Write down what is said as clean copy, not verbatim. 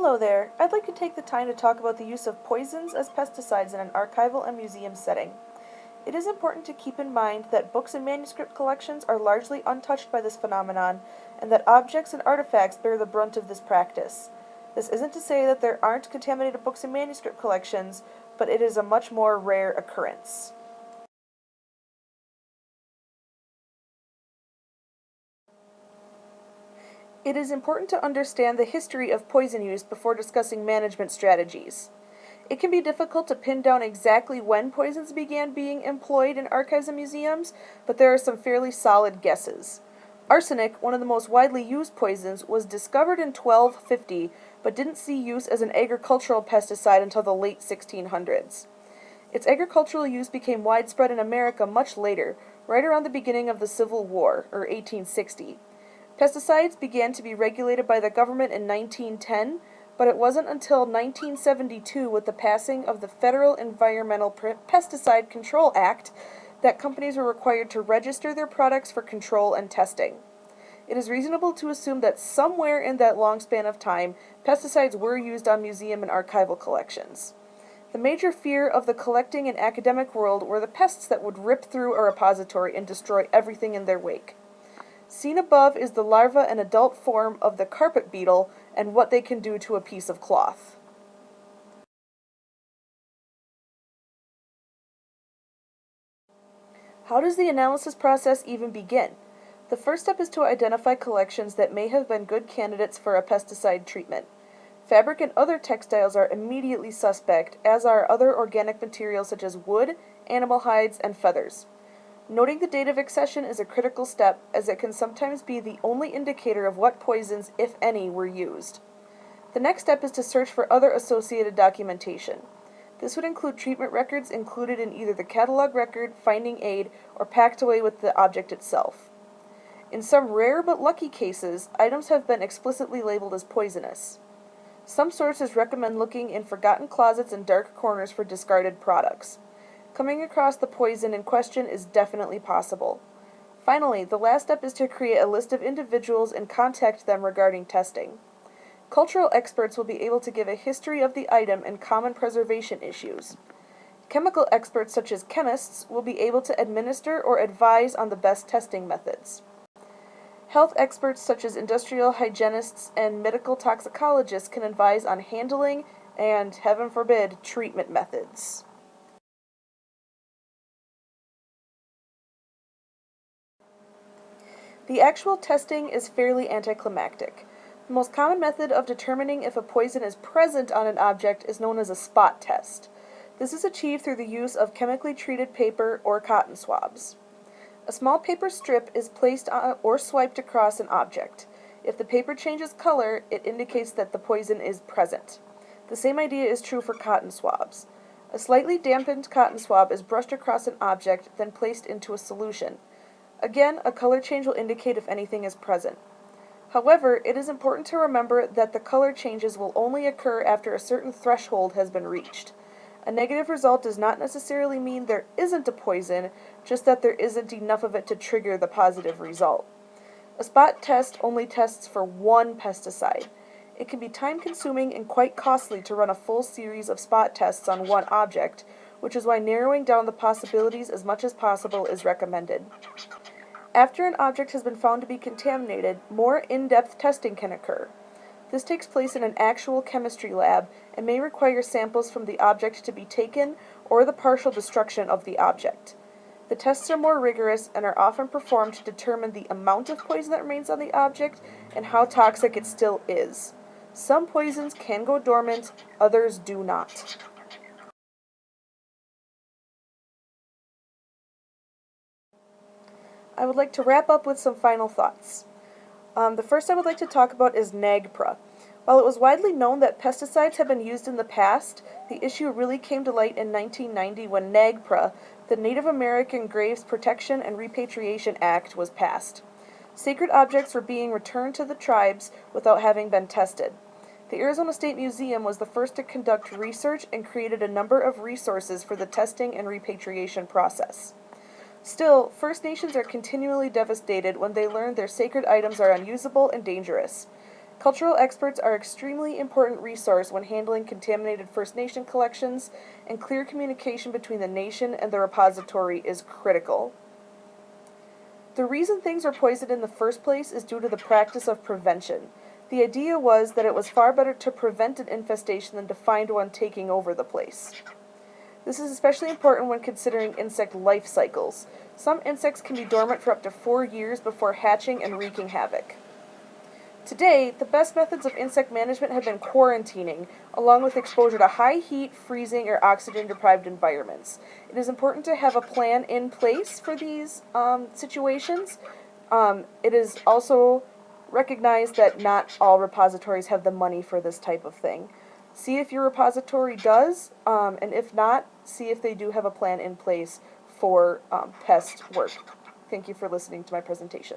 Hello there. I'd like to take the time to talk about the use of poisons as pesticides in an archival and museum setting. It is important to keep in mind that books and manuscript collections are largely untouched by this phenomenon, and that objects and artifacts bear the brunt of this practice. This isn't to say that there aren't contaminated books and manuscript collections, but it is a much more rare occurrence. It is important to understand the history of poison use before discussing management strategies. It can be difficult to pin down exactly when poisons began being employed in archives and museums, but there are some fairly solid guesses. Arsenic, one of the most widely used poisons, was discovered in 1250, but didn't see use as an agricultural pesticide until the late 1600s. Its agricultural use became widespread in America much later, right around the beginning of the Civil War, or 1860. Pesticides began to be regulated by the government in 1910, but it wasn't until 1972, with the passing of the Federal Environmental Pesticide Control Act, that companies were required to register their products for control and testing. It is reasonable to assume that somewhere in that long span of time, pesticides were used on museum and archival collections. The major fear of the collecting and academic world were the pests that would rip through a repository and destroy everything in their wake. Seen above is the larva and adult form of the carpet beetle and what they can do to a piece of cloth. How does the analysis process even begin? The first step is to identify collections that may have been good candidates for a pesticide treatment. Fabric and other textiles are immediately suspect, as are other organic materials such as wood, animal hides, and feathers. Noting the date of accession is a critical step, as it can sometimes be the only indicator of what poisons, if any, were used. The next step is to search for other associated documentation. This would include treatment records included in either the catalog record, finding aid, or packed away with the object itself. In some rare but lucky cases, items have been explicitly labeled as poisonous. Some sources recommend looking in forgotten closets and dark corners for discarded products. Coming across the poison in question is definitely possible. Finally, the last step is to create a list of individuals and contact them regarding testing. Cultural experts will be able to give a history of the item and common preservation issues. Chemical experts such as chemists will be able to administer or advise on the best testing methods. Health experts such as industrial hygienists and medical toxicologists can advise on handling and, heaven forbid, treatment methods. The actual testing is fairly anticlimactic. The most common method of determining if a poison is present on an object is known as a spot test. This is achieved through the use of chemically treated paper or cotton swabs. A small paper strip is placed on or swiped across an object. If the paper changes color, it indicates that the poison is present. The same idea is true for cotton swabs. A slightly dampened cotton swab is brushed across an object, then placed into a solution. Again, a color change will indicate if anything is present. However, it is important to remember that the color changes will only occur after a certain threshold has been reached. A negative result does not necessarily mean there isn't a poison, just that there isn't enough of it to trigger the positive result. A spot test only tests for one pesticide. It can be time-consuming and quite costly to run a full series of spot tests on one object, which is why narrowing down the possibilities as much as possible is recommended. After an object has been found to be contaminated, more in-depth testing can occur. This takes place in an actual chemistry lab and may require samples from the object to be taken or the partial destruction of the object. The tests are more rigorous and are often performed to determine the amount of poison that remains on the object and how toxic it still is. Some poisons can go dormant, others do not. I would like to wrap up with some final thoughts. The first I would like to talk about is NAGPRA. While it was widely known that pesticides had been used in the past, the issue really came to light in 1990 when NAGPRA, the Native American Graves Protection and Repatriation Act, was passed. Sacred objects were being returned to the tribes without having been tested. The Arizona State Museum was the first to conduct research and created a number of resources for the testing and repatriation process. Still, First Nations are continually devastated when they learn their sacred items are unusable and dangerous. Cultural experts are extremely important resource when handling contaminated First Nation collections, and clear communication between the nation and the repository is critical. The reason things are poisoned in the first place is due to the practice of prevention. The idea was that it was far better to prevent an infestation than to find one taking over the place. This is especially important when considering insect life cycles. Some insects can be dormant for up to 4 years before hatching and wreaking havoc. Today, the best methods of insect management have been quarantining, along with exposure to high heat, freezing, or oxygen-deprived environments. It is important to have a plan in place for these situations. It is also recognized that not all repositories have the money for this type of thing. See if your repository does, and if not, see if they do have a plan in place for pest work. Thank you for listening to my presentation.